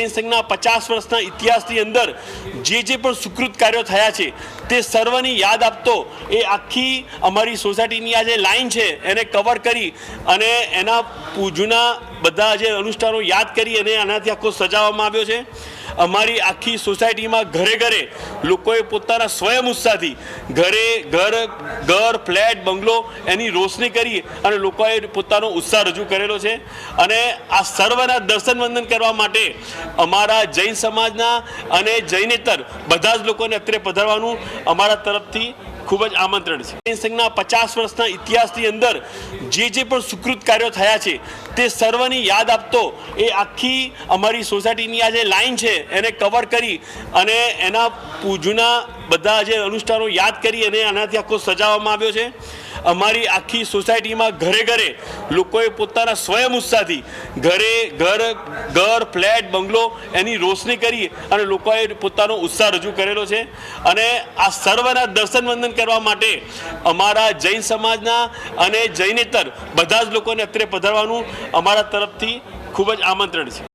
સંઘના 50 વર્ષના ઇતિહાસની અંદર જે પણ સુકૃત કાર્યો થયા છે તે સર્વની યાદ આપતો એ આખી અમારી સોસાયટીની આ જે લાઈન છે એને કવર કરી અને એના જૂના બધા જે અનુષ્ઠાનો યાદ કરી અને આનાથી આખો સજાવવામાં આવ્યો છે। અમારી આખી સોસાયટીમાં ઘરે ઘરે લોકોએ પોતાના સ્વયં ઉત્સાહથી ઘર ફ્લેટ બંગલો એની રોશની કરી અને લોકોએ પોતાનો ઉત્સાહ રજૂ કરેલો છે અને આ સર્વના દર્શન વંદન કરવા માટે અમારા જૈન સમાજના અને જૈનેતર બધા જ લોકોને અત્રે પધારવાનું અમારા તરફથી ખૂબ જ આમંત્રણ છે। જૈન સંઘના 50 વર્ષના ઇતિહાસની અંદર જે પણ સુકૃત કાર્યો થયા છે તે સર્વની યાદ આપતો એ આખી અમારી સોસાયટીની આ જે લાઈન છે એને કવર કરી અને એના જૂના બધા જે અનુષ્ઠાનો યાદ કરી અને આનાથી આખો સજાવવામાં આવ્યો છે। અમારી આખી સોસાયટીમાં ઘરે ઘરે લોકોએ પોતાના સ્વયં ઉત્સાહથી ઘર ફ્લેટ બંગલો એની રોશની કરી અને લોકોએ પોતાનો ઉત્સાહ રજૂ કરેલો છે અને આ સર્વના દર્શન વંદન કરવા માટે અમારા જૈન સમાજના અને જૈનેતર બધા જ લોકોને અત્રે પધારવાનું અમારા તરફથી ખૂબ જ આમંત્રણ છે।